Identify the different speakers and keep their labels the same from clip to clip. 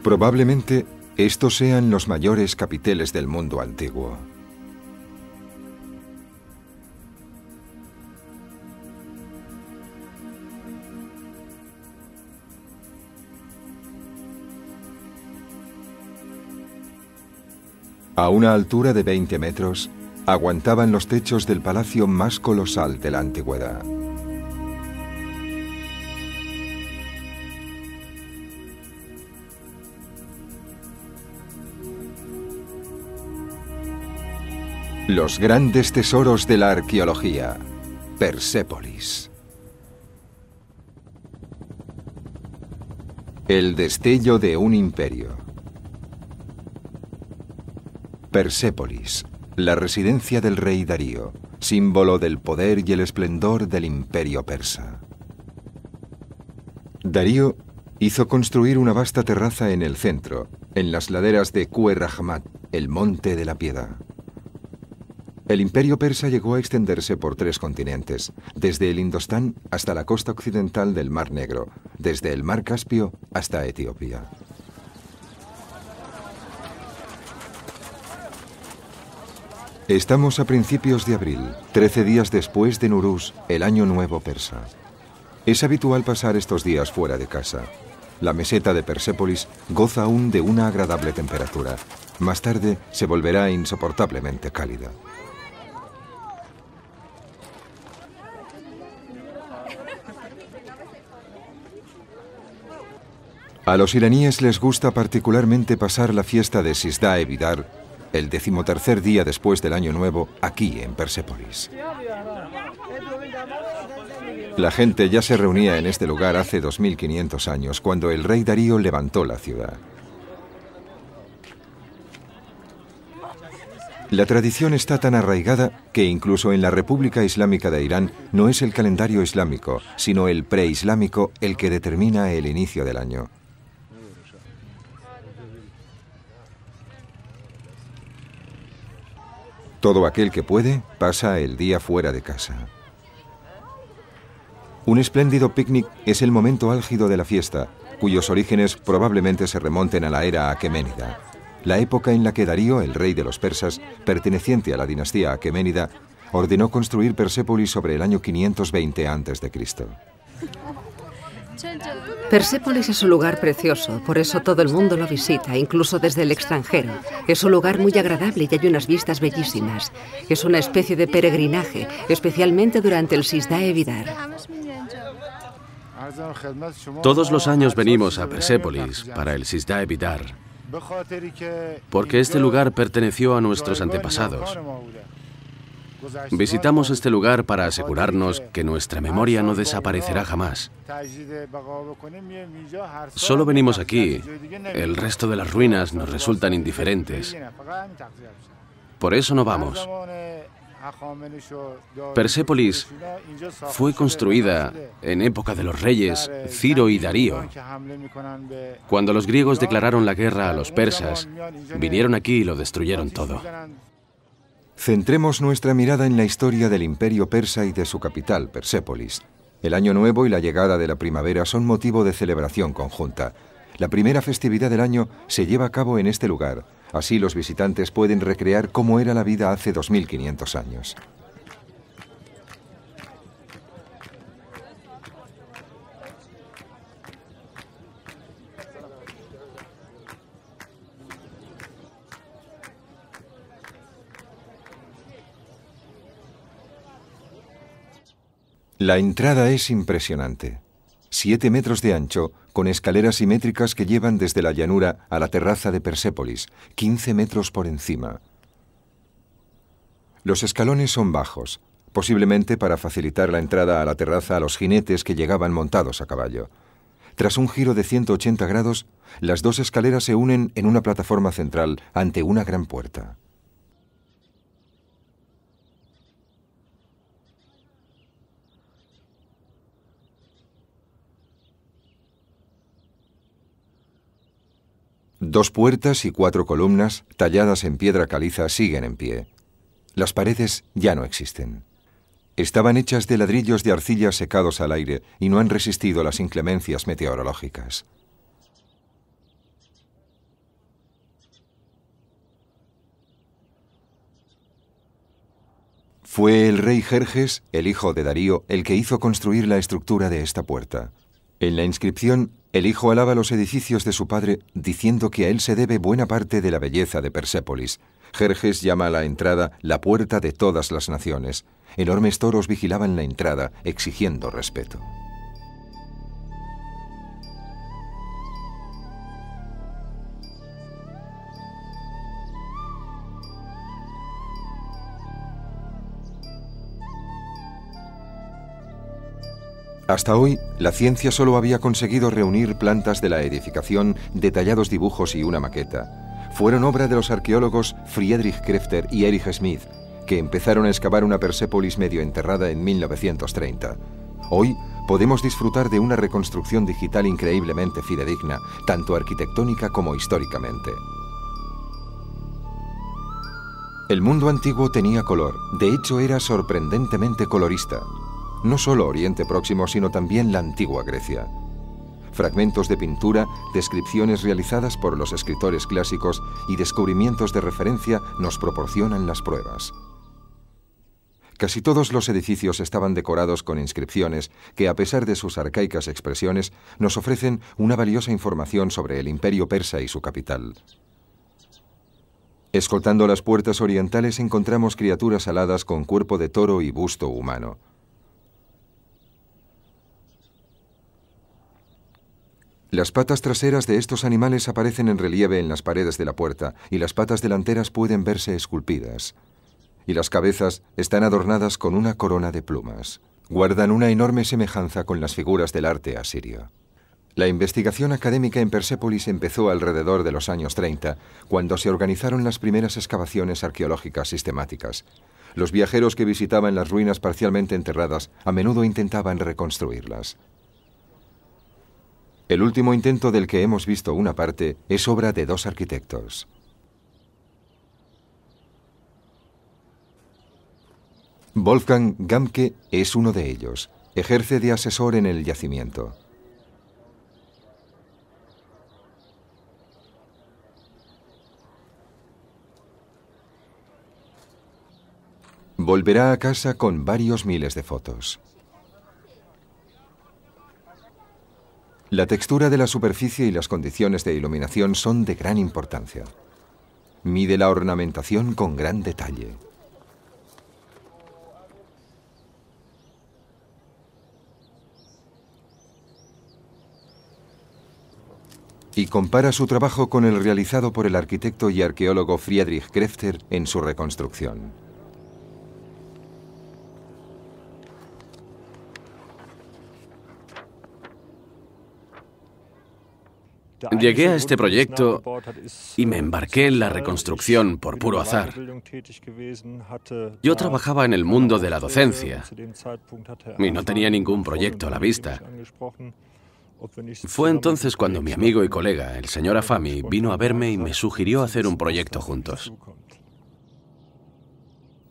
Speaker 1: Probablemente estos sean los mayores capiteles del mundo antiguo. A una altura de 20 metros, aguantaban los techos del palacio más colosal de la antigüedad. Los grandes tesoros de la arqueología, Persépolis. El destello de un imperio. Persépolis, la residencia del rey Darío, símbolo del poder y el esplendor del imperio persa. Darío hizo construir una vasta terraza en el centro, en las laderas de Kuerahmat, el monte de la piedad. El imperio persa llegó a extenderse por 3 continentes, desde el Indostán hasta la costa occidental del Mar Negro, desde el Mar Caspio hasta Etiopía. Estamos a principios de abril, 13 días después de Nuruz, el Año Nuevo persa. Es habitual pasar estos días fuera de casa. La meseta de Persépolis goza aún de una agradable temperatura. Más tarde se volverá insoportablemente cálida. A los iraníes les gusta particularmente pasar la fiesta de Sizdah-e Bidar, el 13º día después del Año Nuevo, aquí en Persépolis. La gente ya se reunía en este lugar hace 2500 años, cuando el rey Darío levantó la ciudad. La tradición está tan arraigada que incluso en la República Islámica de Irán no es el calendario islámico, sino el preislámico el que determina el inicio del año. Todo aquel que puede pasa el día fuera de casa. Un espléndido picnic es el momento álgido de la fiesta, cuyos orígenes probablemente se remonten a la era aqueménida, la época en la que Darío, el rey de los persas, perteneciente a la dinastía aqueménida, ordenó construir Persépolis sobre el año 520 a.C.
Speaker 2: Persépolis es un lugar precioso, por eso todo el mundo lo visita, incluso desde el extranjero. Es un lugar muy agradable y hay unas vistas bellísimas. Es una especie de peregrinaje, especialmente durante el Sizdah-e Bidar.
Speaker 3: Todos los años venimos a Persépolis para el Sizdah-e Bidar, porque este lugar perteneció a nuestros antepasados. Visitamos este lugar para asegurarnos que nuestra memoria no desaparecerá jamás. Solo venimos aquí, el resto de las ruinas nos resultan indiferentes. Por eso no vamos. Persépolis fue construida en época de los reyes Ciro y Darío. Cuando los griegos declararon la guerra a los persas, vinieron aquí y lo destruyeron todo.
Speaker 1: Centremos nuestra mirada en la historia del imperio persa y de su capital, Persépolis. El Año Nuevo y la llegada de la primavera son motivo de celebración conjunta. La primera festividad del año se lleva a cabo en este lugar. Así los visitantes pueden recrear cómo era la vida hace 2500 años. La entrada es impresionante. 7 metros de ancho, con escaleras simétricas que llevan desde la llanura a la terraza de Persépolis, 15 metros por encima. Los escalones son bajos, posiblemente para facilitar la entrada a la terraza a los jinetes que llegaban montados a caballo. Tras un giro de 180 grados, las 2 escaleras se unen en una plataforma central ante una gran puerta. Dos puertas y 4 columnas, talladas en piedra caliza, siguen en pie. Las paredes ya no existen. Estaban hechas de ladrillos de arcilla secados al aire y no han resistido las inclemencias meteorológicas. Fue el rey Jerjes, el hijo de Darío, el que hizo construir la estructura de esta puerta. En la inscripción, el hijo alaba los edificios de su padre, diciendo que a él se debe buena parte de la belleza de Persépolis. Jerjes llama a la entrada la puerta de todas las naciones. Enormes toros vigilaban la entrada, exigiendo respeto. Hasta hoy, la ciencia solo había conseguido reunir plantas de la edificación, detallados dibujos y una maqueta. Fueron obra de los arqueólogos Friedrich Krefter y Erich Smith, que empezaron a excavar una Persépolis medio enterrada en 1930. Hoy podemos disfrutar de una reconstrucción digital increíblemente fidedigna, tanto arquitectónica como históricamente. El mundo antiguo tenía color, de hecho era sorprendentemente colorista. No solo Oriente Próximo, sino también la antigua Grecia. Fragmentos de pintura, descripciones realizadas por los escritores clásicos y descubrimientos de referencia nos proporcionan las pruebas. Casi todos los edificios estaban decorados con inscripciones que, a pesar de sus arcaicas expresiones, nos ofrecen una valiosa información sobre el Imperio Persa y su capital. Escoltando las puertas orientales encontramos criaturas aladas con cuerpo de toro y busto humano. Las patas traseras de estos animales aparecen en relieve en las paredes de la puerta y las patas delanteras pueden verse esculpidas. Y las cabezas están adornadas con una corona de plumas. Guardan una enorme semejanza con las figuras del arte asirio. La investigación académica en Persépolis empezó alrededor de los años 30, cuando se organizaron las primeras excavaciones arqueológicas sistemáticas. Los viajeros que visitaban las ruinas parcialmente enterradas a menudo intentaban reconstruirlas. El último intento del que hemos visto una parte es obra de dos arquitectos. Wolfgang Gamke es uno de ellos. Ejerce de asesor en el yacimiento. Volverá a casa con varios miles de fotos. La textura de la superficie y las condiciones de iluminación son de gran importancia. Mide la ornamentación con gran detalle. Y compara su trabajo con el realizado por el arquitecto y arqueólogo Friedrich Krefter en su reconstrucción.
Speaker 3: Llegué a este proyecto y me embarqué en la reconstrucción por puro azar. Yo trabajaba en el mundo de la docencia y no tenía ningún proyecto a la vista. Fue entonces cuando mi amigo y colega, el señor Afami, vino a verme y me sugirió hacer un proyecto juntos.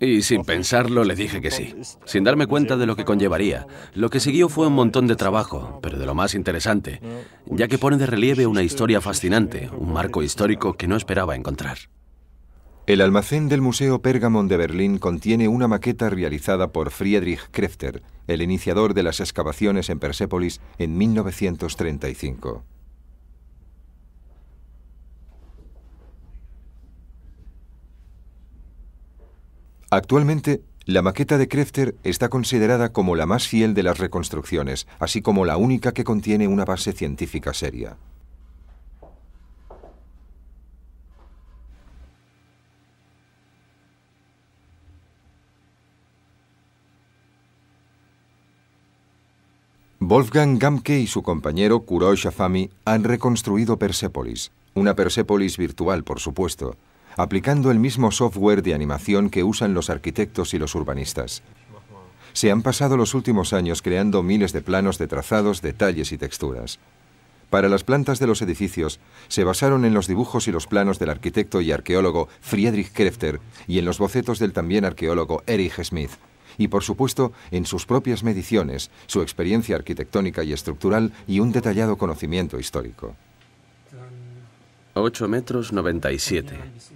Speaker 3: Y sin pensarlo le dije que sí, sin darme cuenta de lo que conllevaría. Lo que siguió fue un montón de trabajo, pero de lo más interesante, ya que pone de relieve una historia fascinante, un marco histórico que no esperaba encontrar.
Speaker 1: El almacén del Museo Pergamon de Berlín contiene una maqueta realizada por Friedrich Krefter, el iniciador de las excavaciones en Persépolis en 1935. Actualmente, la maqueta de Krefter está considerada como la más fiel de las reconstrucciones, así como la única que contiene una base científica seria. Wolfgang Gamke y su compañero Kurosh Afami han reconstruido Persépolis, una Persépolis virtual, por supuesto, aplicando el mismo software de animación que usan los arquitectos y los urbanistas. Se han pasado los últimos años creando miles de planos de trazados, detalles y texturas. Para las plantas de los edificios, se basaron en los dibujos y los planos del arquitecto y arqueólogo Friedrich Krefter y en los bocetos del también arqueólogo Erich Smith, y por supuesto en sus propias mediciones, su experiencia arquitectónica y estructural y un detallado conocimiento histórico.
Speaker 3: 8,97 metros.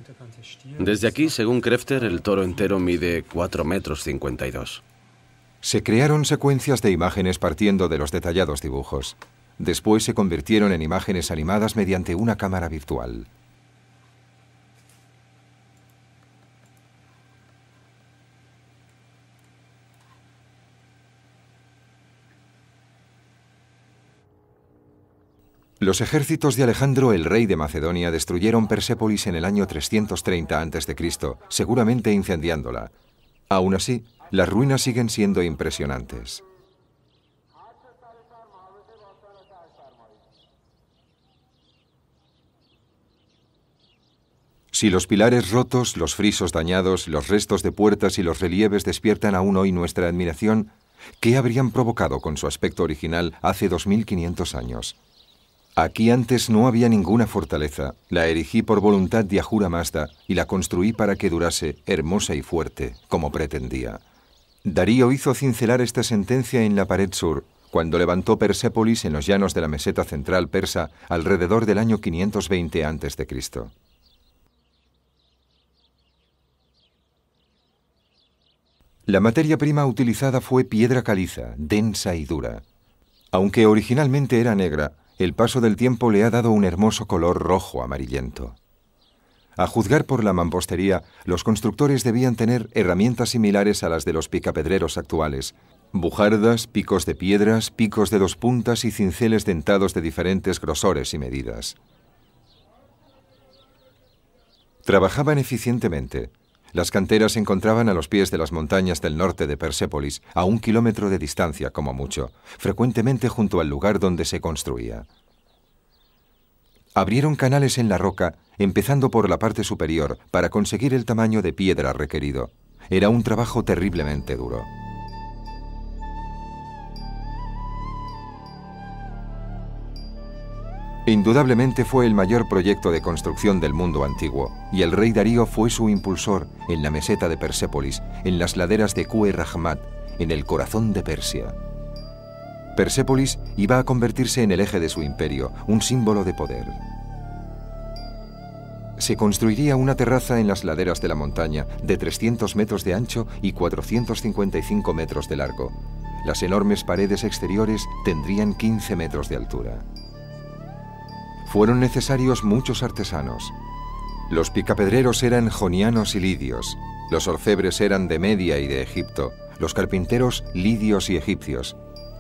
Speaker 3: Desde aquí, según Krefter, el toro entero mide 4,52 metros.
Speaker 1: Se crearon secuencias de imágenes partiendo de los detallados dibujos. Después se convirtieron en imágenes animadas mediante una cámara virtual. Los ejércitos de Alejandro, el rey de Macedonia, destruyeron Persépolis en el año 330 a.C., seguramente incendiándola. Aún así, las ruinas siguen siendo impresionantes. Si los pilares rotos, los frisos dañados, los restos de puertas y los relieves despiertan aún hoy nuestra admiración, ¿qué habrían provocado con su aspecto original hace 2500 años? Aquí antes no había ninguna fortaleza, la erigí por voluntad de Ahura Mazda y la construí para que durase, hermosa y fuerte, como pretendía. Darío hizo cincelar esta sentencia en la pared sur, cuando levantó Persépolis en los llanos de la meseta central persa alrededor del año 520 a.C. La materia prima utilizada fue piedra caliza, densa y dura. Aunque originalmente era negra, el paso del tiempo le ha dado un hermoso color rojo amarillento. A juzgar por la mampostería, los constructores debían tener herramientas similares a las de los picapedreros actuales: bujardas, picos de piedras, picos de 2 puntas y cinceles dentados de diferentes grosores y medidas. Trabajaban eficientemente. Las canteras se encontraban a los pies de las montañas del norte de Persépolis, a 1 kilómetro de distancia como mucho, frecuentemente junto al lugar donde se construía. Abrieron canales en la roca, empezando por la parte superior, para conseguir el tamaño de piedra requerido. Era un trabajo terriblemente duro. Indudablemente fue el mayor proyecto de construcción del mundo antiguo, y el rey Darío fue su impulsor en la meseta de Persépolis, en las laderas de Kue Rahmat, en el corazón de Persia. Persépolis iba a convertirse en el eje de su imperio, un símbolo de poder. Se construiría una terraza en las laderas de la montaña de 300 metros de ancho y 455 metros de largo. Las enormes paredes exteriores tendrían 15 metros de altura. Fueron necesarios muchos artesanos. Los picapedreros eran jonianos y lidios, los orfebres eran de Media y de Egipto, los carpinteros lidios y egipcios,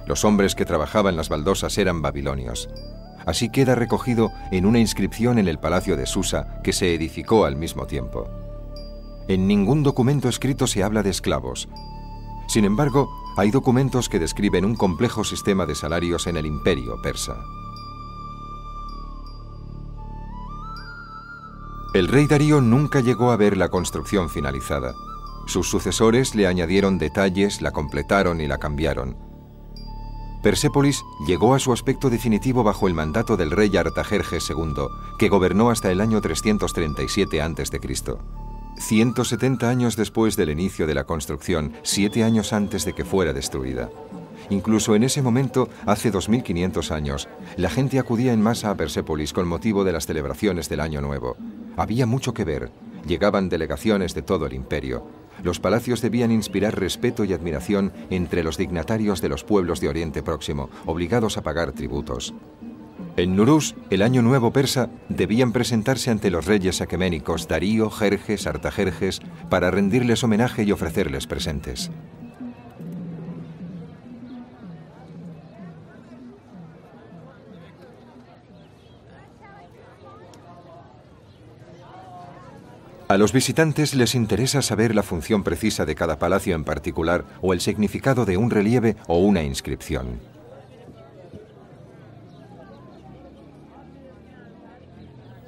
Speaker 1: los hombres que trabajaban las baldosas eran babilonios. Así queda recogido en una inscripción en el palacio de Susa, que se edificó al mismo tiempo. En ningún documento escrito se habla de esclavos. Sin embargo, hay documentos que describen un complejo sistema de salarios en el imperio persa. El rey Darío nunca llegó a ver la construcción finalizada. Sus sucesores le añadieron detalles, la completaron y la cambiaron. Persépolis llegó a su aspecto definitivo bajo el mandato del rey Artajerjes II, que gobernó hasta el año 337 a.C. 170 años después del inicio de la construcción, 7 años antes de que fuera destruida. Incluso en ese momento, hace 2500 años, la gente acudía en masa a Persépolis con motivo de las celebraciones del Año Nuevo. Había mucho que ver. Llegaban delegaciones de todo el imperio. Los palacios debían inspirar respeto y admiración entre los dignatarios de los pueblos de Oriente Próximo, obligados a pagar tributos. En Nuruz, el Año Nuevo persa, debían presentarse ante los reyes aqueménicos Darío, Jerjes, Artajerjes, para rendirles homenaje y ofrecerles presentes. A los visitantes les interesa saber la función precisa de cada palacio en particular o el significado de un relieve o una inscripción.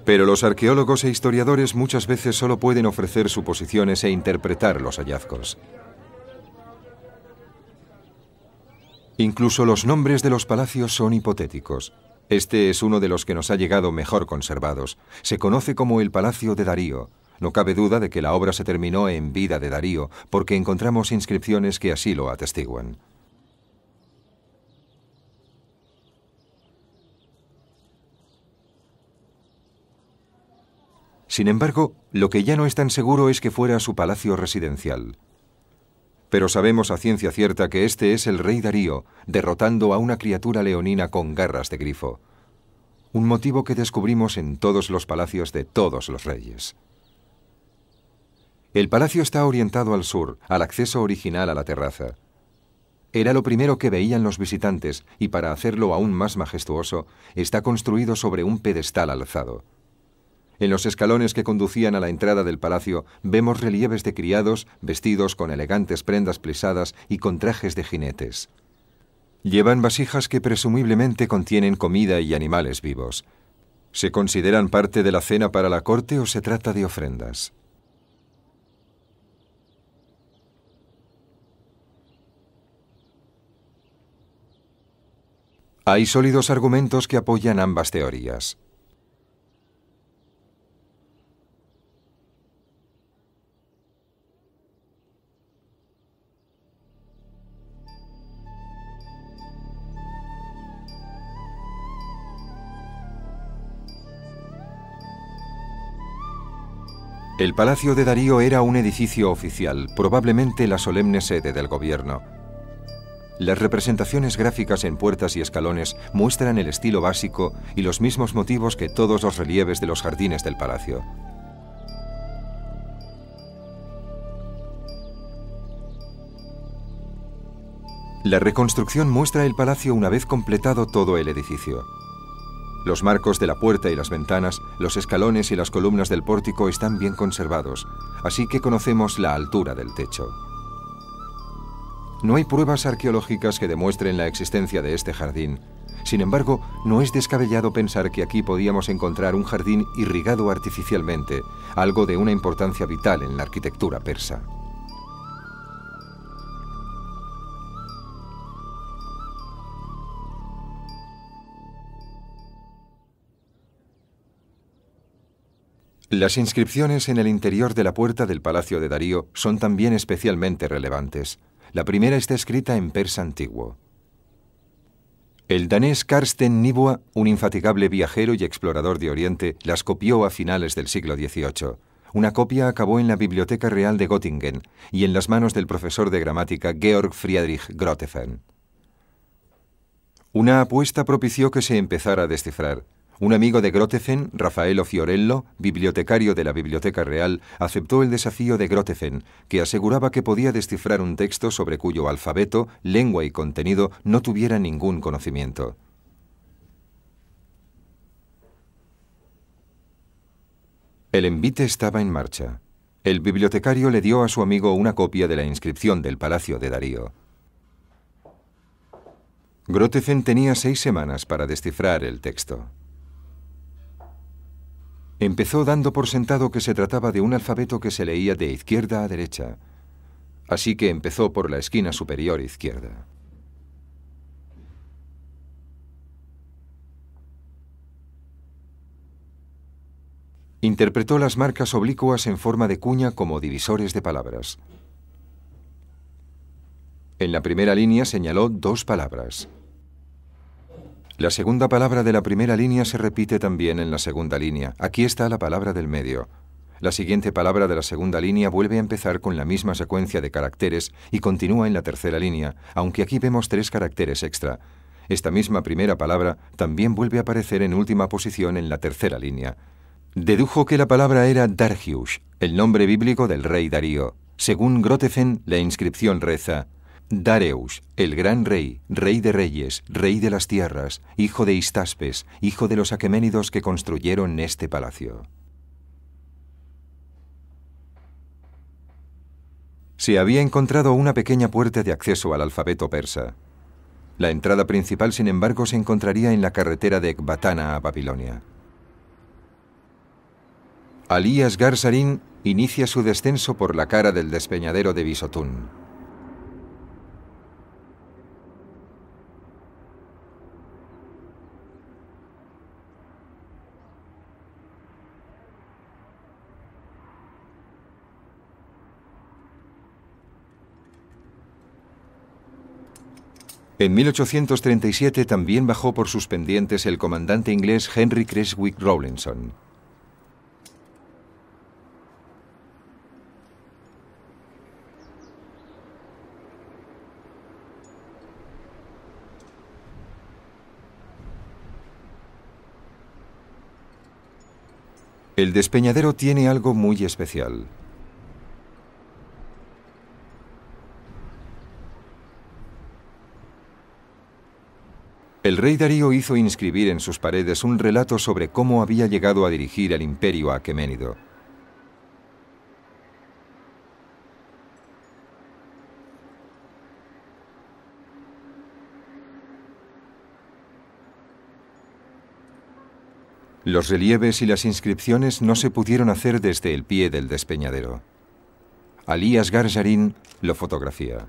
Speaker 1: Pero los arqueólogos e historiadores muchas veces solo pueden ofrecer suposiciones e interpretar los hallazgos. Incluso los nombres de los palacios son hipotéticos. Este es uno de los que nos ha llegado mejor conservados. Se conoce como el Palacio de Darío. No cabe duda de que la obra se terminó en vida de Darío, porque encontramos inscripciones que así lo atestiguan. Sin embargo, lo que ya no es tan seguro es que fuera su palacio residencial. Pero sabemos a ciencia cierta que este es el rey Darío, derrotando a una criatura leonina con garras de grifo. Un motivo que descubrimos en todos los palacios de todos los reyes. El palacio está orientado al sur, al acceso original a la terraza. Era lo primero que veían los visitantes y para hacerlo aún más majestuoso, está construido sobre un pedestal alzado. En los escalones que conducían a la entrada del palacio vemos relieves de criados vestidos con elegantes prendas plisadas y con trajes de jinetes. Llevan vasijas que presumiblemente contienen comida y animales vivos. ¿Se consideran parte de la cena para la corte o se trata de ofrendas? Hay sólidos argumentos que apoyan ambas teorías. El Palacio de Darío era un edificio oficial, probablemente la solemne sede del gobierno. Las representaciones gráficas en puertas y escalones muestran el estilo básico y los mismos motivos que todos los relieves de los jardines del palacio. La reconstrucción muestra el palacio una vez completado todo el edificio. Los marcos de la puerta y las ventanas, los escalones y las columnas del pórtico están bien conservados, así que conocemos la altura del techo. No hay pruebas arqueológicas que demuestren la existencia de este jardín. Sin embargo, no es descabellado pensar que aquí podíamos encontrar un jardín irrigado artificialmente, algo de una importancia vital en la arquitectura persa. Las inscripciones en el interior de la puerta del Palacio de Darío son también especialmente relevantes. La primera está escrita en persa antiguo. El danés Karsten Nibua, un infatigable viajero y explorador de Oriente, las copió a finales del siglo XVIII. Una copia acabó en la Biblioteca Real de Göttingen y en las manos del profesor de gramática Georg Friedrich Grotefend. Una apuesta propició que se empezara a descifrar. Un amigo de Grotefend, Raffaello Fiorello, bibliotecario de la Biblioteca Real, aceptó el desafío de Grotefend, que aseguraba que podía descifrar un texto sobre cuyo alfabeto, lengua y contenido no tuviera ningún conocimiento. El envite estaba en marcha. El bibliotecario le dio a su amigo una copia de la inscripción del Palacio de Darío. Grotefend tenía 6 semanas para descifrar el texto. Empezó dando por sentado que se trataba de un alfabeto que se leía de izquierda a derecha, así que empezó por la esquina superior izquierda. Interpretó las marcas oblicuas en forma de cuña como divisores de palabras. En la primera línea señaló 2 palabras. La segunda palabra de la primera línea se repite también en la segunda línea. Aquí está la palabra del medio. La siguiente palabra de la segunda línea vuelve a empezar con la misma secuencia de caracteres y continúa en la tercera línea, aunque aquí vemos 3 caracteres extra. Esta misma primera palabra también vuelve a aparecer en última posición en la tercera línea. Dedujo que la palabra era Dargiush, el nombre bíblico del rey Darío. Según Grotefend, la inscripción reza: Dareus, el gran rey, rey de reyes, rey de las tierras, hijo de Histaspes, hijo de los aqueménidos que construyeron este palacio. Se había encontrado una pequeña puerta de acceso al alfabeto persa. La entrada principal, sin embargo, se encontraría en la carretera de Ecbatana a Babilonia. Ali Asghar Sarin inicia su descenso por la cara del despeñadero de Bisotún. En 1837 también bajó por sus pendientes el comandante inglés Henry Creswick Rawlinson. El despeñadero tiene algo muy especial. El rey Darío hizo inscribir en sus paredes un relato sobre cómo había llegado a dirigir el imperio aqueménido. Los relieves y las inscripciones no se pudieron hacer desde el pie del despeñadero. Ali Asghar Jarin lo fotografía.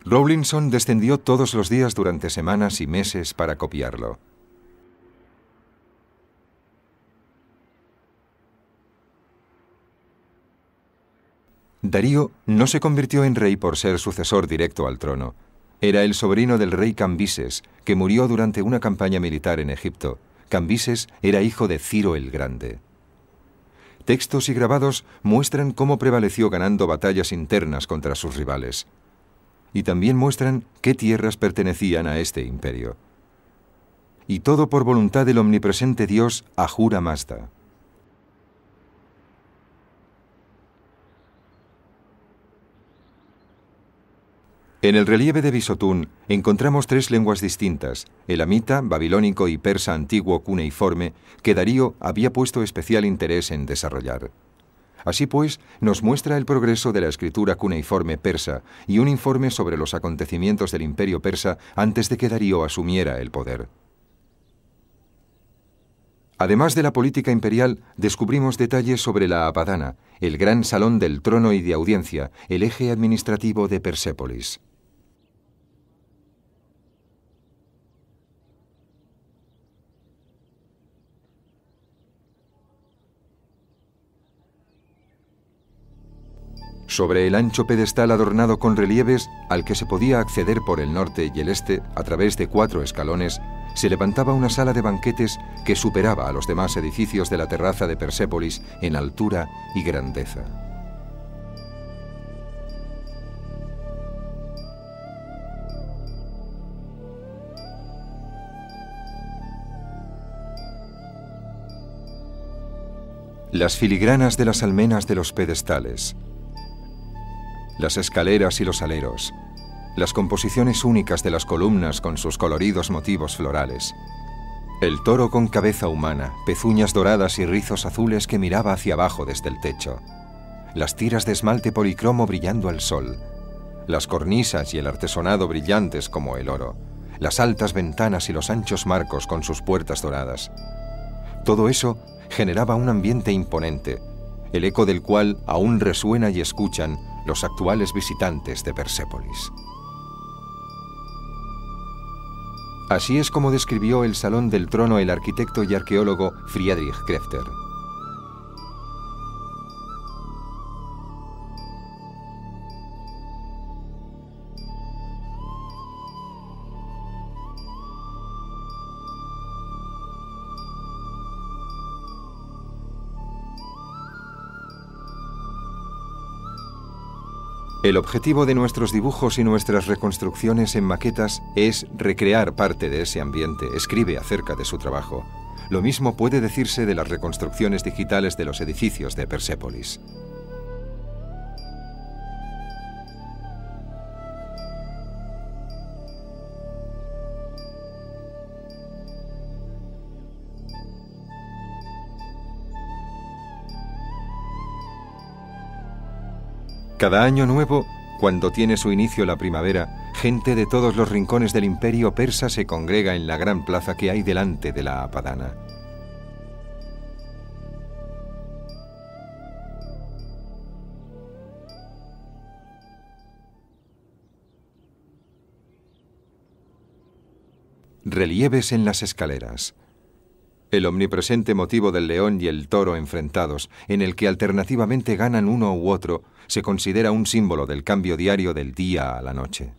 Speaker 1: Rawlinson descendió todos los días durante semanas y meses para copiarlo. Darío no se convirtió en rey por ser sucesor directo al trono. Era el sobrino del rey Cambises, que murió durante una campaña militar en Egipto. Cambises era hijo de Ciro el Grande. Textos y grabados muestran cómo prevaleció ganando batallas internas contra sus rivales. Y también muestran qué tierras pertenecían a este imperio. Y todo por voluntad del omnipresente Dios Ahura Mazda. En el relieve de Bisotún encontramos 3 lenguas distintas, elamita, babilónico y persa antiguo cuneiforme, que Darío había puesto especial interés en desarrollar. Así pues, nos muestra el progreso de la escritura cuneiforme persa y un informe sobre los acontecimientos del imperio persa antes de que Darío asumiera el poder. Además de la política imperial, descubrimos detalles sobre la Apadana, el gran salón del trono y de audiencia, el eje administrativo de Persépolis. Sobre el ancho pedestal adornado con relieves, al que se podía acceder por el norte y el este a través de 4 escalones, se levantaba una sala de banquetes que superaba a los demás edificios de la terraza de Persépolis en altura y grandeza. Las filigranas de las almenas de los pedestales, las escaleras y los aleros, las composiciones únicas de las columnas con sus coloridos motivos florales, el toro con cabeza humana, pezuñas doradas y rizos azules que miraba hacia abajo desde el techo, las tiras de esmalte policromo brillando al sol, las cornisas y el artesonado brillantes como el oro, las altas ventanas y los anchos marcos con sus puertas doradas. Todo eso generaba un ambiente imponente, el eco del cual aún resuena y escuchan los actuales visitantes de Persépolis. Así es como describió el Salón del Trono el arquitecto y arqueólogo Friedrich Krefter. El objetivo de nuestros dibujos y nuestras reconstrucciones en maquetas es recrear parte de ese ambiente, escribe acerca de su trabajo. Lo mismo puede decirse de las reconstrucciones digitales de los edificios de Persépolis. Cada año nuevo, cuando tiene su inicio la primavera, gente de todos los rincones del imperio persa se congrega en la gran plaza que hay delante de la Apadana. Relieves en las escaleras. El omnipresente motivo del león y el toro enfrentados, en el que alternativamente ganan uno u otro, se considera un símbolo del cambio diario del día a la noche.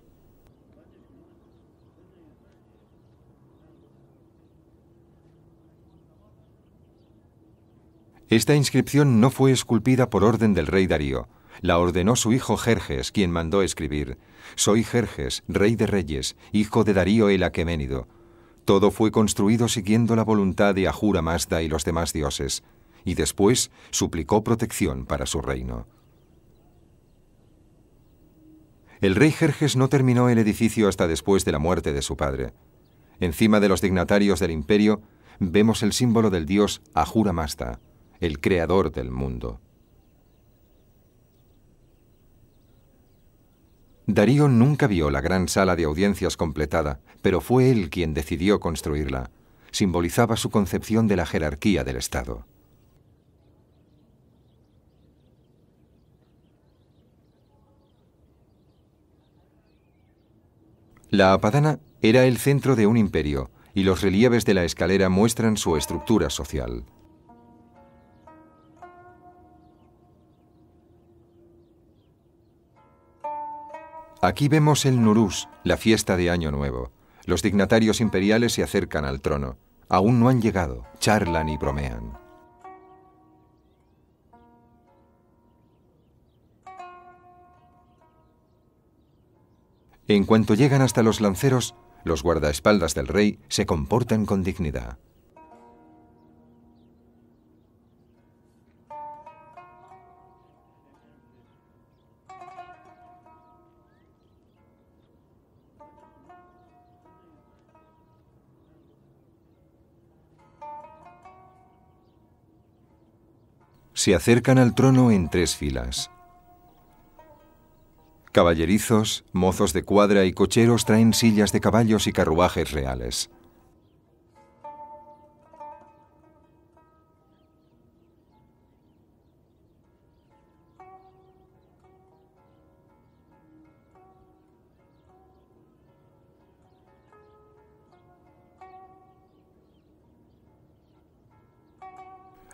Speaker 1: Esta inscripción no fue esculpida por orden del rey Darío. La ordenó su hijo Jerjes, quien mandó escribir: «Soy Jerjes, rey de reyes, hijo de Darío el Aqueménido. Todo fue construido siguiendo la voluntad de Ahura Mazda y los demás dioses, y después suplicó protección para su reino. El rey Jerjes no terminó el edificio hasta después de la muerte de su padre. Encima de los dignatarios del imperio vemos el símbolo del dios Ahura Mazda, el creador del mundo. Darío nunca vio la gran sala de audiencias completada, pero fue él quien decidió construirla. Simbolizaba su concepción de la jerarquía del Estado. La Apadana era el centro de un imperio, y los relieves de la escalera muestran su estructura social. Aquí vemos el Nuruz, la fiesta de Año Nuevo. Los dignatarios imperiales se acercan al trono. Aún no han llegado, charlan y bromean. En cuanto llegan hasta los lanceros, los guardaespaldas del rey se comportan con dignidad. Se acercan al trono en 3 filas. Caballerizos, mozos de cuadra y cocheros traen sillas de caballos y carruajes reales.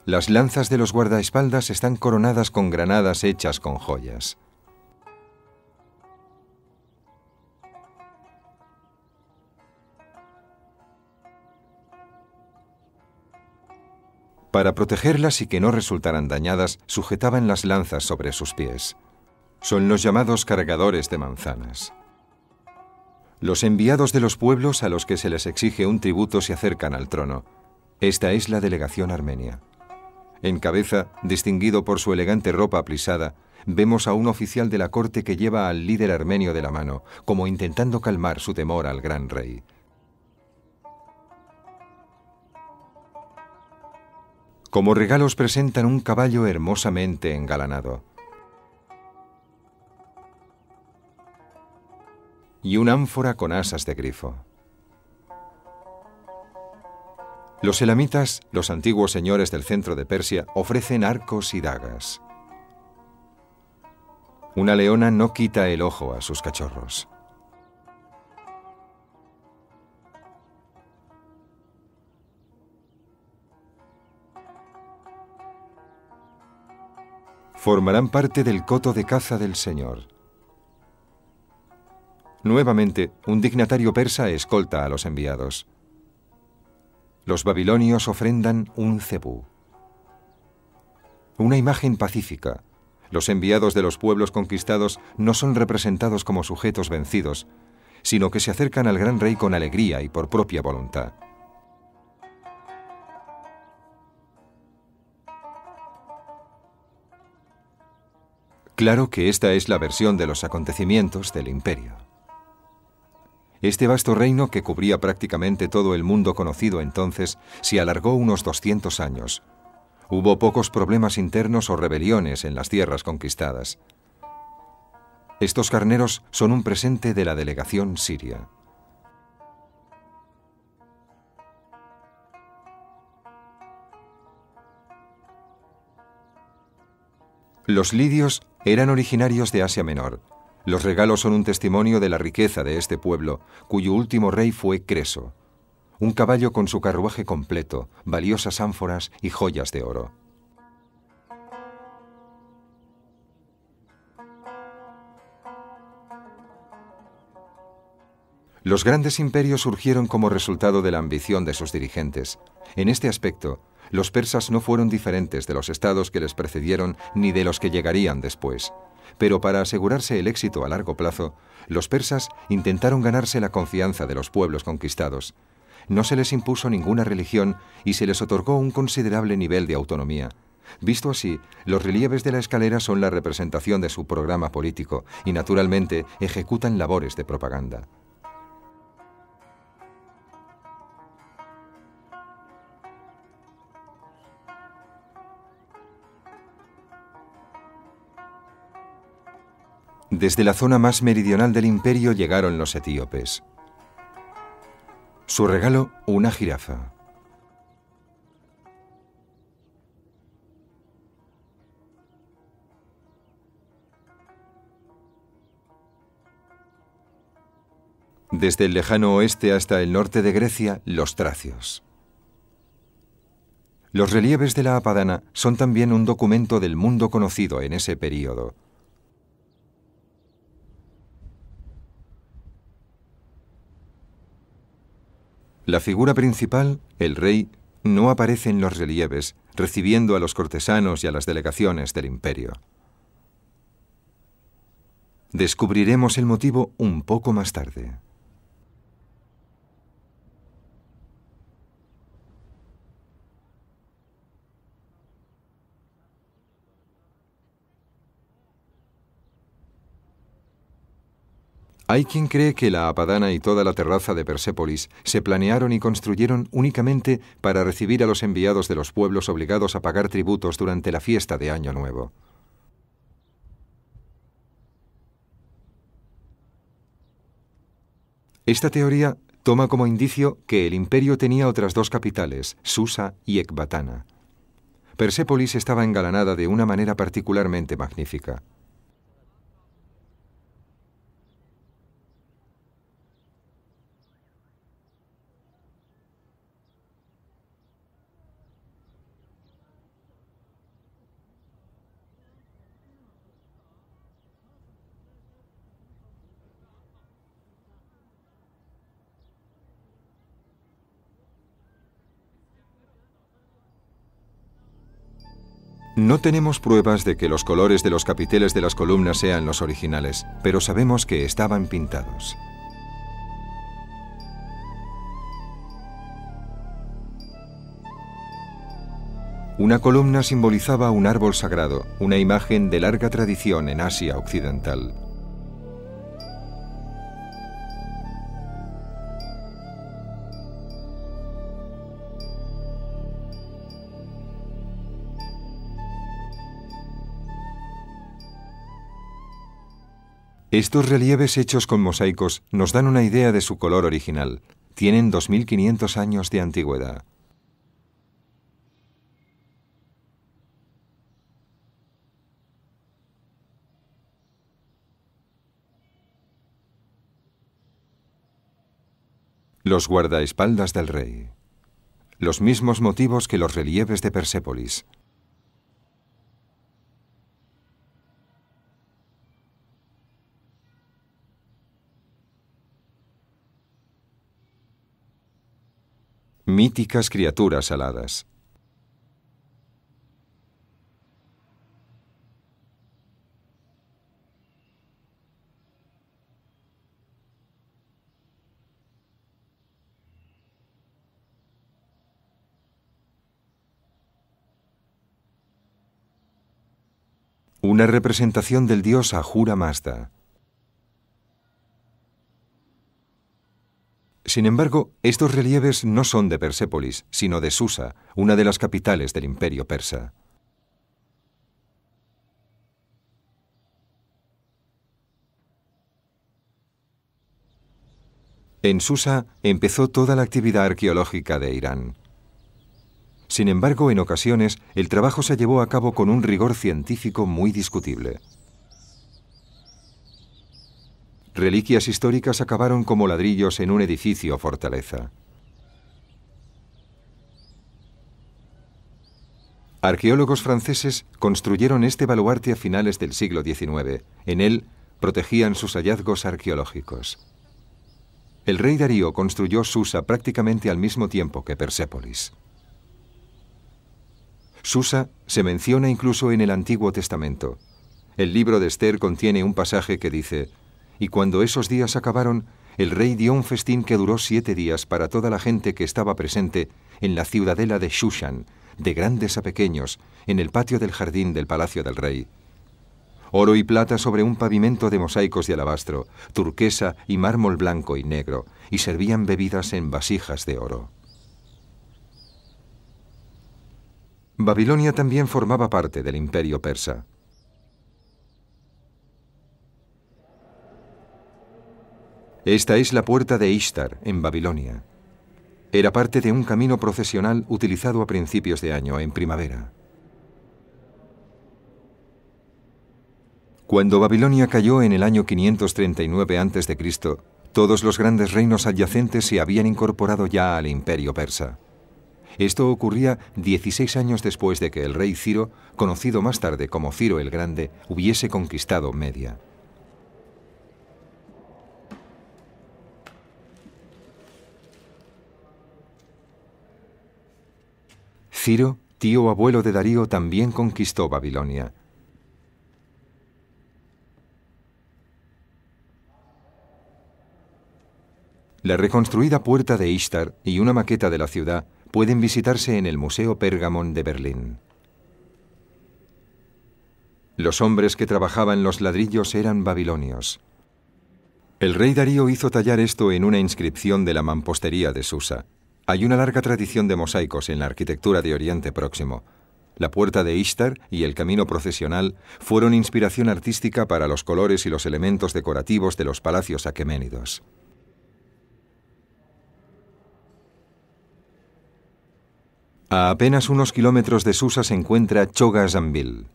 Speaker 1: Las lanzas de los guardaespaldas están coronadas con granadas hechas con joyas. Para protegerlas y que no resultaran dañadas, sujetaban las lanzas sobre sus pies. Son los llamados cargadores de manzanas. Los enviados de los pueblos a los que se les exige un tributo se acercan al trono. Esta es la delegación armenia. En cabeza, distinguido por su elegante ropa plisada, vemos a un oficial de la corte que lleva al líder armenio de la mano, como intentando calmar su temor al gran rey. Como regalos presentan un caballo hermosamente engalanado y una ánfora con asas de grifo. Los elamitas, los antiguos señores del centro de Persia, ofrecen arcos y dagas. Una leona no quita el ojo a sus cachorros. Formarán parte del coto de caza del señor. Nuevamente, un dignatario persa escolta a los enviados. Los babilonios ofrendan un cebú, una imagen pacífica. Los enviados de los pueblos conquistados no son representados como sujetos vencidos, sino que se acercan al gran rey con alegría y por propia voluntad. Claro que esta es la versión de los acontecimientos del imperio. Este vasto reino, que cubría prácticamente todo el mundo conocido entonces, se alargó unos 200 años. Hubo pocos problemas internos o rebeliones en las tierras conquistadas. Estos carneros son un presente de la delegación siria. Los lidios eran originarios de Asia Menor. Los regalos son un testimonio de la riqueza de este pueblo, cuyo último rey fue Creso. Un caballo con su carruaje completo, valiosas ánforas y joyas de oro. Los grandes imperios surgieron como resultado de la ambición de sus dirigentes. En este aspecto, los persas no fueron diferentes de los estados que les precedieron ni de los que llegarían después. Pero para asegurarse el éxito a largo plazo, los persas intentaron ganarse la confianza de los pueblos conquistados. no se les impuso ninguna religión y se les otorgó un considerable nivel de autonomía. Visto así, los relieves de la escalera son la representación de su programa político y, naturalmente, ejecutan labores de propaganda. Desde la zona más meridional del imperio llegaron los etíopes. Su regalo, una jirafa. Desde el lejano oeste hasta el norte de Grecia, los tracios. Los relieves de la Apadana son también un documento del mundo conocido en ese período. La figura principal, el rey, no aparece en los relieves, recibiendo a los cortesanos y a las delegaciones del imperio. Descubriremos el motivo un poco más tarde. Hay quien cree que la Apadana y toda la terraza de Persépolis se planearon y construyeron únicamente para recibir a los enviados de los pueblos obligados a pagar tributos durante la fiesta de Año Nuevo. Esta teoría toma como indicio que el imperio tenía otras dos capitales, Susa y Ecbatana. Persépolis estaba engalanada de una manera particularmente magnífica. No tenemos pruebas de que los colores de los capiteles de las columnas sean los originales, pero sabemos que estaban pintados. Una columna simbolizaba un árbol sagrado, una imagen de larga tradición en Asia Occidental. Estos relieves hechos con mosaicos nos dan una idea de su color original. Tienen 2500 años de antigüedad. Los guardaespaldas del rey. Los mismos motivos que los relieves de Persépolis. Míticas criaturas aladas. Una representación del dios Ahura Mazda. Sin embargo, estos relieves no son de Persépolis, sino de Susa, una de las capitales del imperio persa. En Susa empezó toda la actividad arqueológica de Irán. Sin embargo, en ocasiones, el trabajo se llevó a cabo con un rigor científico muy discutible. Reliquias históricas acabaron como ladrillos en un edificio o fortaleza. Arqueólogos franceses construyeron este baluarte a finales del siglo XIX. En él protegían sus hallazgos arqueológicos. El rey Darío construyó Susa prácticamente al mismo tiempo que Persépolis. Susa se menciona incluso en el Antiguo Testamento. El libro de Esther contiene un pasaje que dice: «Y cuando esos días acabaron, el rey dio un festín que duró 7 días para toda la gente que estaba presente en la ciudadela de Shushan, de grandes a pequeños, en el patio del jardín del palacio del rey. Oro y plata sobre un pavimento de mosaicos de alabastro, turquesa y mármol blanco y negro, y servían bebidas en vasijas de oro. Babilonia también formaba parte del imperio persa. Esta es la puerta de Ishtar, en Babilonia. Era parte de un camino procesional utilizado a principios de año, en primavera. Cuando Babilonia cayó en el año 539 a.C., todos los grandes reinos adyacentes se habían incorporado ya al imperio persa. Esto ocurría 16 años después de que el rey Ciro, conocido más tarde como Ciro el Grande, hubiese conquistado Media. Ciro, tío abuelo de Darío, también conquistó Babilonia. La reconstruida puerta de Ishtar y una maqueta de la ciudad pueden visitarse en el Museo Pergamon de Berlín. Los hombres que trabajaban los ladrillos eran babilonios. El rey Darío hizo tallar esto en una inscripción de la mampostería de Susa. Hay una larga tradición de mosaicos en la arquitectura de Oriente Próximo. La puerta de Ishtar y el camino procesional fueron inspiración artística para los colores y los elementos decorativos de los palacios aqueménidos. A apenas unos kilómetros de Susa se encuentra Choga Zambil.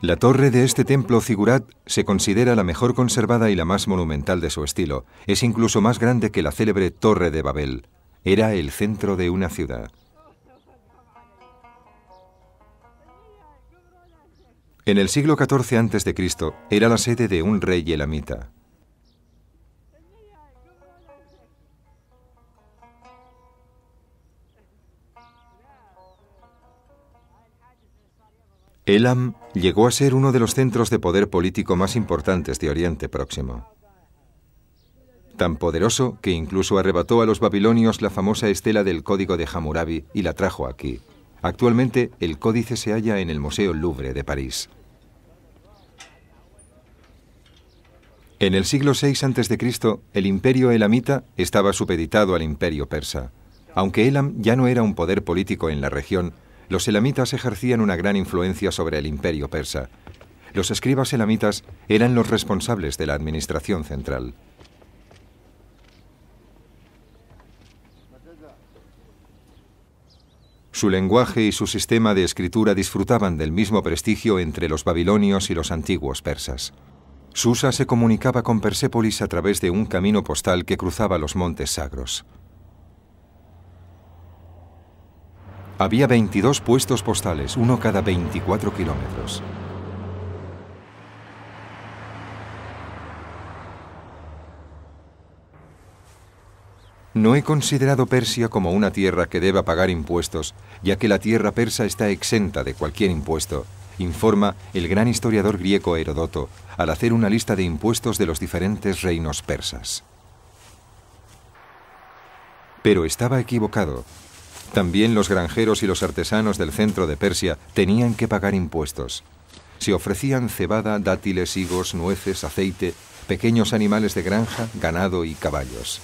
Speaker 1: La torre de este templo zigurat se considera la mejor conservada y la más monumental de su estilo. Es incluso más grande que la célebre Torre de Babel. Era el centro de una ciudad. En el siglo XIV a.C. era la sede de un rey elamita. Elam llegó a ser uno de los centros de poder político más importantes de Oriente Próximo. Tan poderoso que incluso arrebató a los babilonios la famosa estela del Código de Hammurabi y la trajo aquí. Actualmente el códice se halla en el Museo Louvre de París. En el siglo VI a.C., el imperio elamita estaba supeditado al imperio persa. Aunque Elam ya no era un poder político en la región, los elamitas ejercían una gran influencia sobre el imperio persa. Los escribas elamitas eran los responsables de la administración central. Su lenguaje y su sistema de escritura disfrutaban del mismo prestigio entre los babilonios y los antiguos persas. Susa se comunicaba con Persépolis a través de un camino postal que cruzaba los montes sagros. Había 22 puestos postales, uno cada 24 kilómetros. No he considerado Persia como una tierra que deba pagar impuestos, ya que la tierra persa está exenta de cualquier impuesto, informa el gran historiador griego Heródoto al hacer una lista de impuestos de los diferentes reinos persas. Pero estaba equivocado. También los granjeros y los artesanos del centro de Persia tenían que pagar impuestos. Se ofrecían cebada, dátiles, higos, nueces, aceite, pequeños animales de granja, ganado y caballos.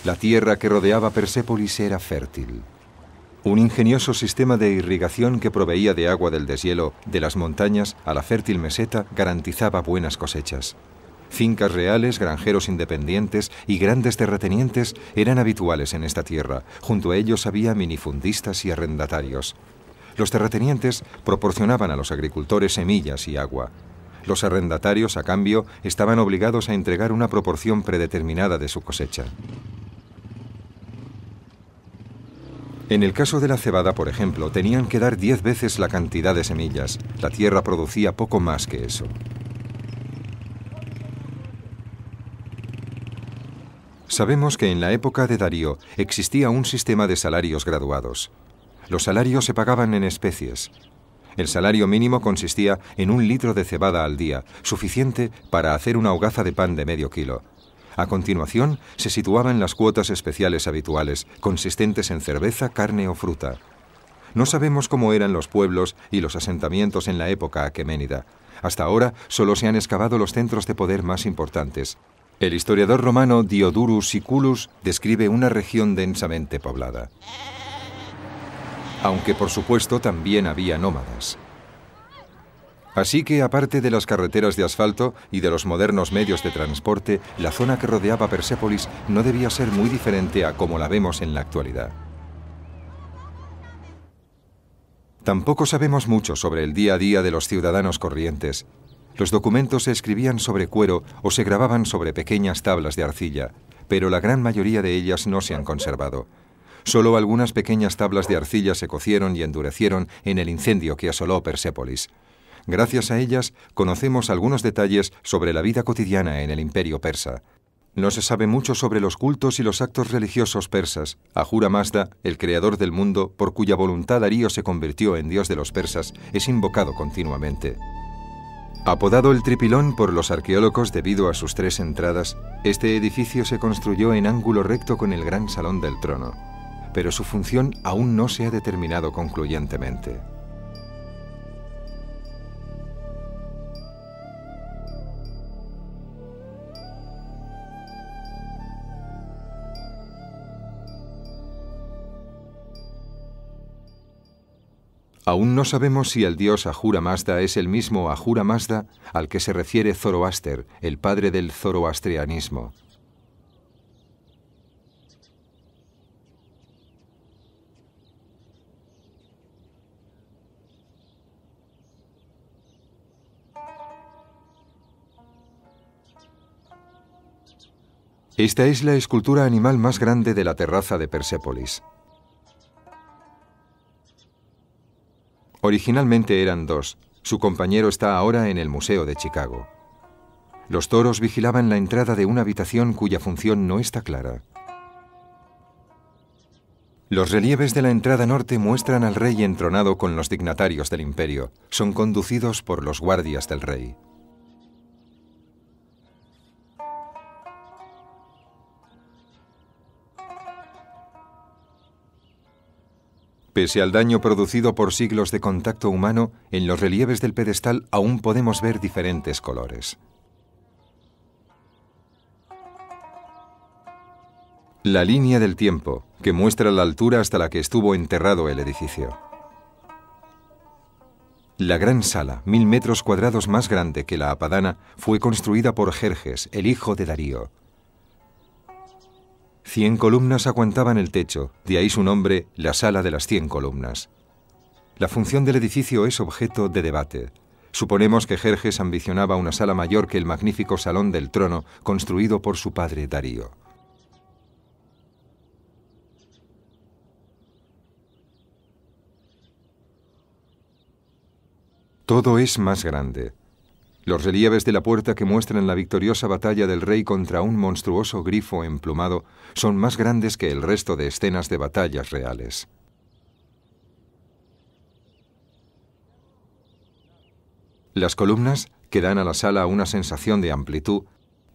Speaker 1: La tierra que rodeaba Persépolis era fértil. Un ingenioso sistema de irrigación que proveía de agua del deshielo de las montañas a la fértil meseta garantizaba buenas cosechas. Fincas reales, granjeros independientes y grandes terratenientes eran habituales en esta tierra. Junto a ellos había minifundistas y arrendatarios. Los terratenientes proporcionaban a los agricultores semillas y agua. Los arrendatarios, a cambio, estaban obligados a entregar una proporción predeterminada de su cosecha. En el caso de la cebada, por ejemplo, tenían que dar 10 veces la cantidad de semillas. La tierra producía poco más que eso. Sabemos que en la época de Darío existía un sistema de salarios graduados. Los salarios se pagaban en especies. El salario mínimo consistía en 1 litro de cebada al día, suficiente para hacer una hogaza de pan de medio kilo. A continuación, se situaban las cuotas especiales habituales, consistentes en cerveza, carne o fruta. No sabemos cómo eran los pueblos y los asentamientos en la época aqueménida. Hasta ahora solo se han excavado los centros de poder más importantes. El historiador romano Diodorus Siculus describe una región densamente poblada. Aunque por supuesto también había nómadas. Así que, aparte de las carreteras de asfalto y de los modernos medios de transporte, la zona que rodeaba Persépolis no debía ser muy diferente a como la vemos en la actualidad. Tampoco sabemos mucho sobre el día a día de los ciudadanos corrientes. Los documentos se escribían sobre cuero o se grababan sobre pequeñas tablas de arcilla, pero la gran mayoría de ellas no se han conservado. Solo algunas pequeñas tablas de arcilla se cocieron y endurecieron en el incendio que asoló Persépolis. Gracias a ellas, conocemos algunos detalles sobre la vida cotidiana en el Imperio persa. No se sabe mucho sobre los cultos y los actos religiosos persas. Ahura Mazda, el creador del mundo, por cuya voluntad Darío se convirtió en dios de los persas, es invocado continuamente. Apodado el Tripilón por los arqueólogos debido a sus 3 entradas, este edificio se construyó en ángulo recto con el gran salón del trono, pero su función aún no se ha determinado concluyentemente. Aún no sabemos si el dios Ahura Mazda es el mismo Ahura Mazda al que se refiere Zoroaster, el padre del zoroastrianismo. Esta es la escultura animal más grande de la terraza de Persépolis. Originalmente eran 2. Su compañero está ahora en el Museo de Chicago. Los toros vigilaban la entrada de una habitación cuya función no está clara. Los relieves de la entrada norte muestran al rey entronado con los dignatarios del imperio. Son conducidos por los guardias del rey. Pese al daño producido por siglos de contacto humano, en los relieves del pedestal aún podemos ver diferentes colores. La línea del tiempo, que muestra la altura hasta la que estuvo enterrado el edificio. La gran sala, 1000 metros cuadrados más grande que la Apadana, fue construida por Jerjes, el hijo de Darío. 100 columnas aguantaban el techo, de ahí su nombre, la Sala de las 100 columnas. La función del edificio es objeto de debate. Suponemos que Jerjes ambicionaba una sala mayor que el magnífico Salón del Trono construido por su padre Darío. Todo es más grande. Los relieves de la puerta que muestran la victoriosa batalla del rey contra un monstruoso grifo emplumado son más grandes que el resto de escenas de batallas reales. Las columnas, que dan a la sala una sensación de amplitud,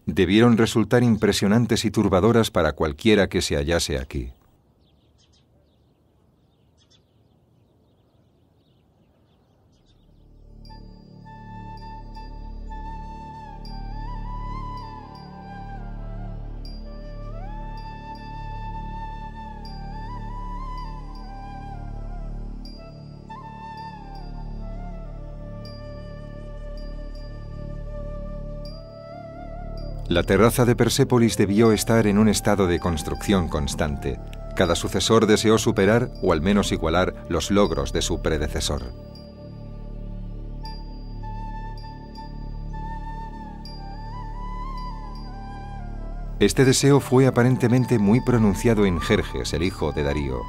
Speaker 1: debieron resultar impresionantes y turbadoras para cualquiera que se hallase aquí. La terraza de Persépolis debió estar en un estado de construcción constante. Cada sucesor deseó superar, o al menos igualar, los logros de su predecesor. Este deseo fue aparentemente muy pronunciado en Jerjes, el hijo de Darío.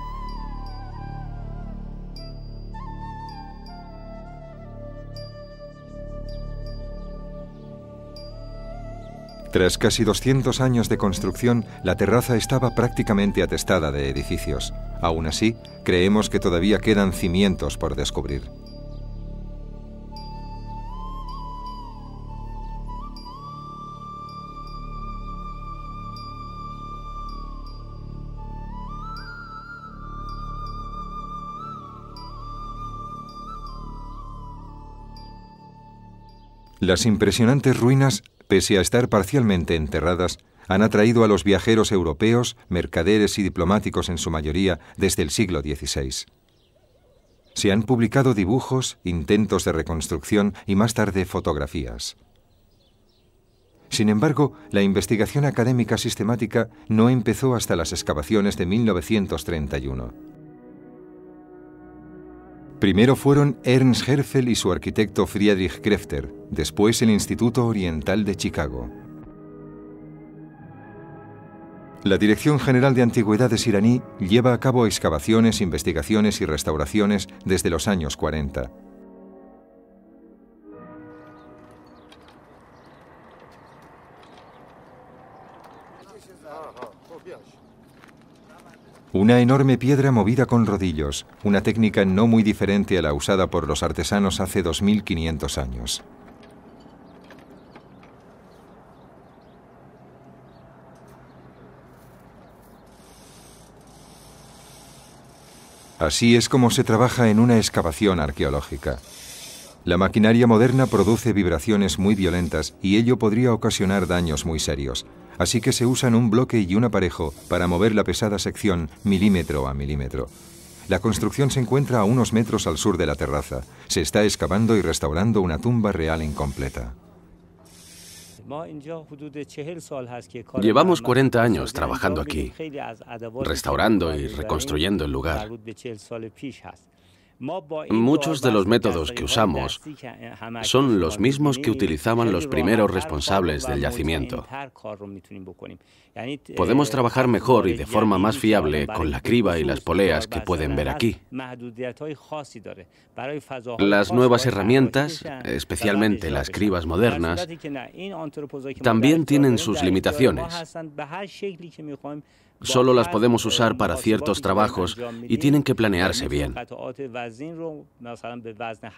Speaker 1: Tras casi 200 años de construcción, la terraza estaba prácticamente atestada de edificios. Aún así, creemos que todavía quedan cimientos por descubrir. Las impresionantes ruinas, pese a estar parcialmente enterradas, han atraído a los viajeros europeos, mercaderes y diplomáticos en su mayoría desde el siglo XVI. Se han publicado dibujos, intentos de reconstrucción y más tarde fotografías. Sin embargo, la investigación académica sistemática no empezó hasta las excavaciones de 1931. Primero fueron Ernst Herzl y su arquitecto Friedrich Grefter, después el Instituto Oriental de Chicago. La Dirección General de Antigüedades iraní lleva a cabo excavaciones, investigaciones y restauraciones desde los años 40. Una enorme piedra movida con rodillos, una técnica no muy diferente a la usada por los artesanos hace 2500 años. Así es como se trabaja en una excavación arqueológica. La maquinaria moderna produce vibraciones muy violentas y ello podría ocasionar daños muy serios. Así que se usan un bloque y un aparejo para mover la pesada sección milímetro a milímetro. La construcción se encuentra a unos metros al sur de la terraza. Se está excavando y restaurando una tumba real incompleta.
Speaker 3: Llevamos 40 años trabajando aquí, restaurando y reconstruyendo el lugar. Muchos de los métodos que usamos son los mismos que utilizaban los primeros responsables del yacimiento. Podemos trabajar mejor y de forma más fiable con la criba y las poleas que pueden ver aquí. Las nuevas herramientas, especialmente las cribas modernas, también tienen sus limitaciones. Solo las podemos usar para ciertos trabajos y tienen que planearse bien.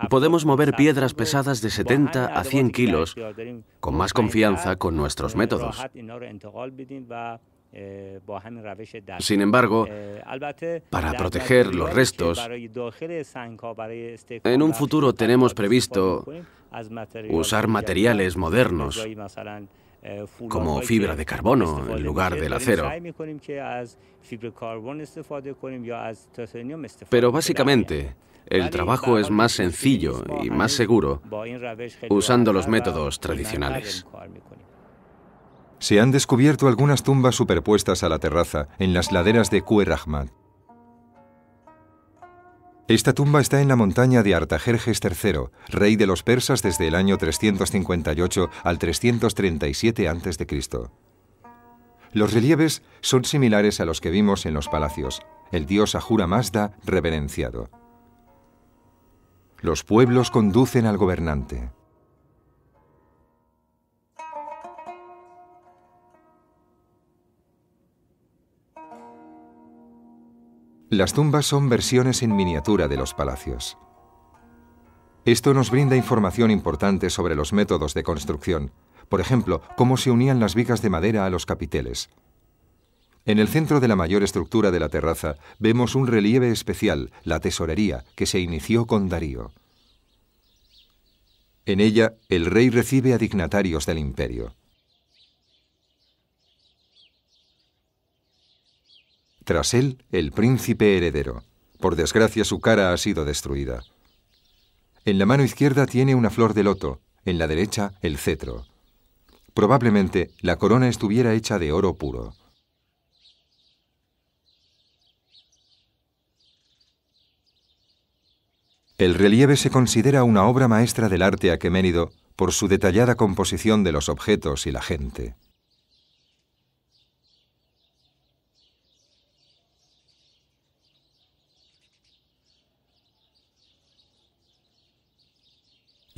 Speaker 3: Podemos mover piedras pesadas de 70 a 100 kilos con más confianza con nuestros métodos. Sin embargo, para proteger los restos, en un futuro tenemos previsto usar materiales modernos, como fibra de carbono en lugar del acero. Pero básicamente, el trabajo es más sencillo y más seguro usando los métodos tradicionales.
Speaker 1: Se han descubierto algunas tumbas superpuestas a la terraza en las laderas de Kuer Ahmad. Esta tumba está en la montaña de Artajerjes III, rey de los persas desde el año 358 al 337 a.C. Los relieves son similares a los que vimos en los palacios, el dios Ahura Mazda reverenciado. Los pueblos conducen al gobernante. Las tumbas son versiones en miniatura de los palacios. Esto nos brinda información importante sobre los métodos de construcción, por ejemplo, cómo se unían las vigas de madera a los capiteles. En el centro de la mayor estructura de la terraza vemos un relieve especial, la tesorería, que se inició con Darío. En ella, el rey recibe a dignatarios del imperio. Tras él, el príncipe heredero. Por desgracia, su cara ha sido destruida. En la mano izquierda tiene una flor de loto, en la derecha, el cetro. Probablemente, la corona estuviera hecha de oro puro. El relieve se considera una obra maestra del arte aqueménido por su detallada composición de los objetos y la gente.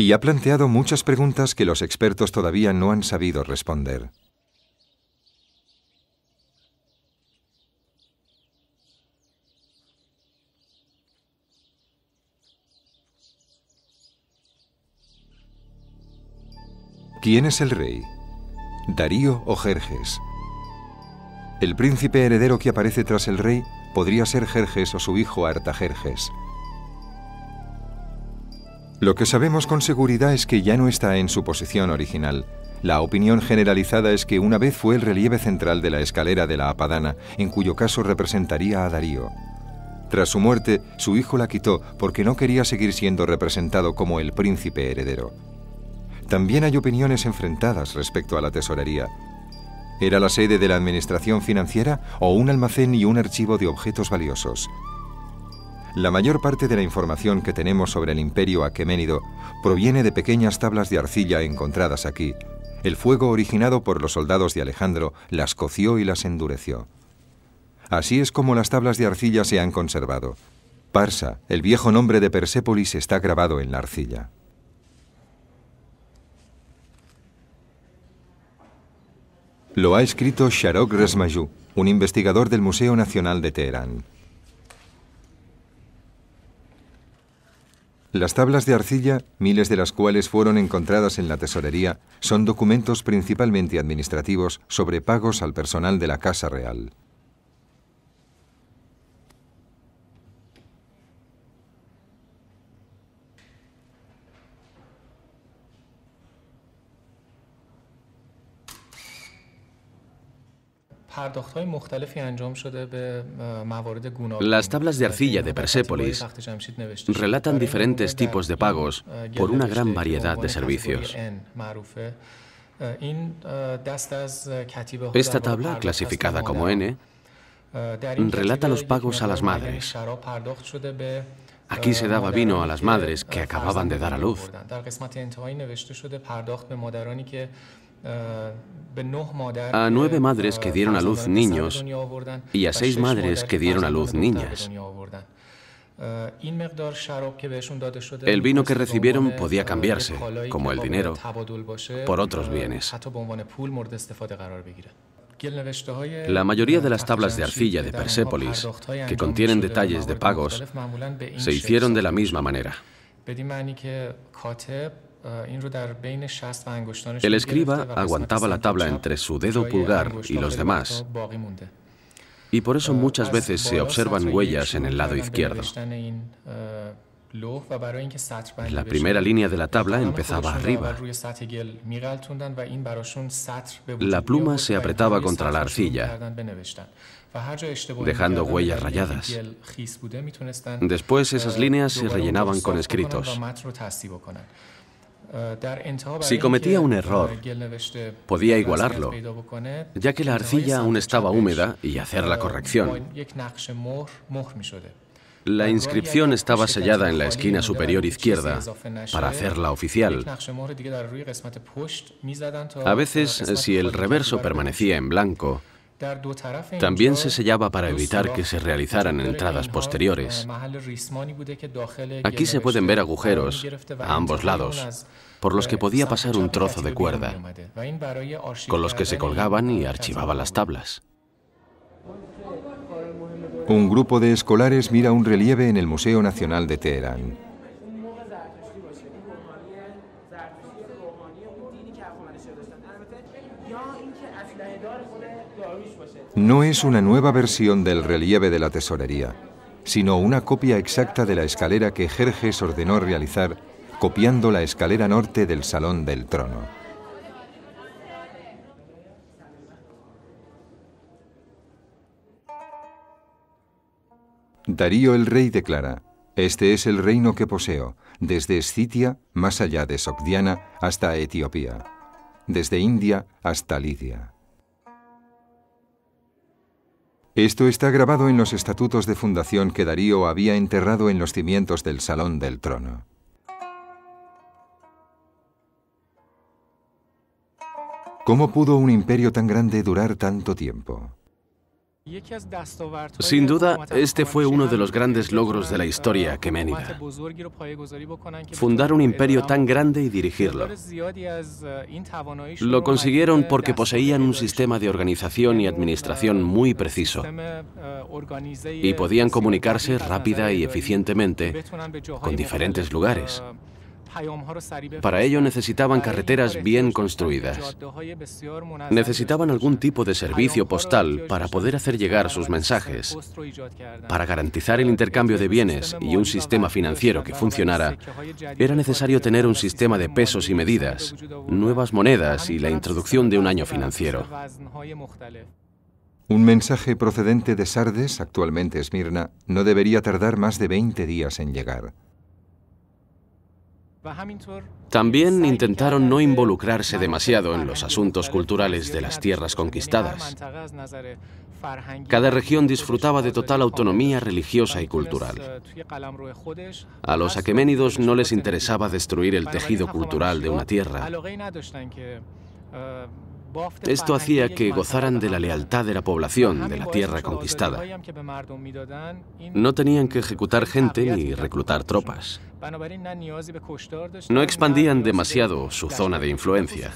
Speaker 1: Y ha planteado muchas preguntas que los expertos todavía no han sabido responder. ¿Quién es el rey? ¿Darío o Jerjes? El príncipe heredero que aparece tras el rey podría ser Jerjes o su hijo Artajerjes. Lo que sabemos con seguridad es que ya no está en su posición original. La opinión generalizada es que una vez fue el relieve central de la escalera de la Apadana, en cuyo caso representaría a Darío. Tras su muerte, su hijo la quitó porque no quería seguir siendo representado como el príncipe heredero. También hay opiniones enfrentadas respecto a la tesorería. ¿Era la sede de la administración financiera o un almacén y un archivo de objetos valiosos? La mayor parte de la información que tenemos sobre el imperio aqueménido proviene de pequeñas tablas de arcilla encontradas aquí. El fuego originado por los soldados de Alejandro las coció y las endureció. Así es como las tablas de arcilla se han conservado. Parsa, el viejo nombre de Persépolis, está grabado en la arcilla. Lo ha escrito Sharok Resmayú, un investigador del Museo Nacional de Teherán. Las tablas de arcilla, miles de las cuales fueron encontradas en la tesorería, son documentos principalmente administrativos sobre pagos al personal de la Casa Real.
Speaker 3: Las tablas de arcilla de Persépolis relatan diferentes tipos de pagos por una gran variedad de servicios. Esta tabla, clasificada como N, relata los pagos a las madres. Aquí se daba vino a las madres que acababan de dar a luz. A 9 madres que dieron a luz niños y a 6 madres que dieron a luz niñas. El vino que recibieron podía cambiarse, como el dinero, por otros bienes. La mayoría de las tablas de arcilla de Persépolis, que contienen detalles de pagos, se hicieron de la misma manera. El escriba aguantaba la tabla entre su dedo pulgar y los demás, y por eso muchas veces se observan huellas en el lado izquierdo. La primera línea de la tabla empezaba arriba. La pluma se apretaba contra la arcilla, dejando huellas rayadas. Después esas líneas se rellenaban con escritos. Si cometía un error, podía igualarlo, ya que la arcilla aún estaba húmeda, y hacer la corrección. La inscripción estaba sellada en la esquina superior izquierda para hacerla oficial. A veces, si el reverso permanecía en blanco, también se sellaba para evitar que se realizaran entradas posteriores. Aquí se pueden ver agujeros a ambos lados, por los que podía pasar un trozo de cuerda, con los que se colgaban y archivaban las tablas.
Speaker 1: Un grupo de escolares mira un relieve en el Museo Nacional de Teherán. No es una nueva versión del relieve de la tesorería, sino una copia exacta de la escalera que Jerjes ordenó realizar, copiando la escalera norte del Salón del Trono. Darío el rey declara: "Este es el reino que poseo, desde Escitia, más allá de Sogdiana, hasta Etiopía, desde India hasta Lidia". Esto está grabado en los estatutos de fundación que Darío había enterrado en los cimientos del Salón del Trono. ¿Cómo pudo un imperio tan grande durar tanto tiempo?
Speaker 3: Sin duda, este fue uno de los grandes logros de la historia aqueménida. Fundar un imperio tan grande y dirigirlo. Lo consiguieron porque poseían un sistema de organización y administración muy preciso, y podían comunicarse rápida y eficientemente con diferentes lugares. Para ello necesitaban carreteras bien construidas. Necesitaban algún tipo de servicio postal para poder hacer llegar sus mensajes. Para garantizar el intercambio de bienes y un sistema financiero que funcionara, era necesario tener un sistema de pesos y medidas, nuevas monedas y la introducción de un año financiero.
Speaker 1: Un mensaje procedente de Sardes, actualmente Esmirna, no debería tardar más de 20 días en llegar.
Speaker 3: También intentaron no involucrarse demasiado en los asuntos culturales de las tierras conquistadas. Cada región disfrutaba de total autonomía religiosa y cultural. A los aqueménidos no les interesaba destruir el tejido cultural de una tierra. Esto hacía que gozaran de la lealtad de la población de la tierra conquistada. No tenían que ejecutar gente ni reclutar tropas. No expandían demasiado su zona de influencia.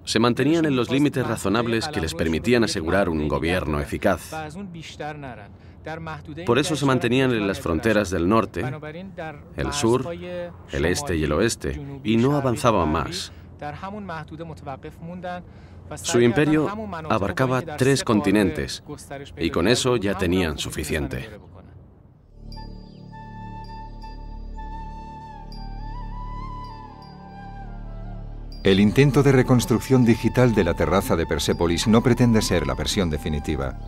Speaker 3: Se mantenían en los límites razonables que les permitían asegurar un gobierno eficaz. Por eso se mantenían en las fronteras del norte, el sur, el este y el oeste, y no avanzaban más. Su imperio abarcaba 3 continentes, y con eso ya tenían suficiente.
Speaker 1: El intento de reconstrucción digital de la terraza de Persépolis no pretende ser la versión definitiva.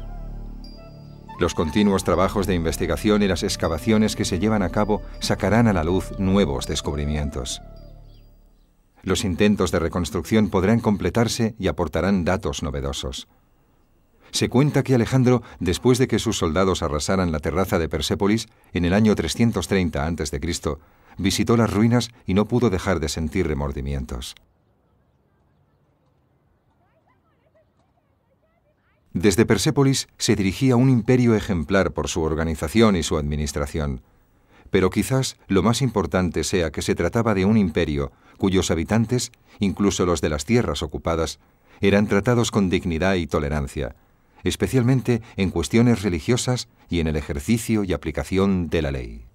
Speaker 1: Los continuos trabajos de investigación y las excavaciones que se llevan a cabo sacarán a la luz nuevos descubrimientos. Los intentos de reconstrucción podrán completarse y aportarán datos novedosos. Se cuenta que Alejandro, después de que sus soldados arrasaran la terraza de Persépolis en el año 330 a.C., visitó las ruinas y no pudo dejar de sentir remordimientos. Desde Persépolis se dirigía un imperio ejemplar por su organización y su administración. Pero quizás lo más importante sea que se trataba de un imperio cuyos habitantes, incluso los de las tierras ocupadas, eran tratados con dignidad y tolerancia, especialmente en cuestiones religiosas y en el ejercicio y aplicación de la ley.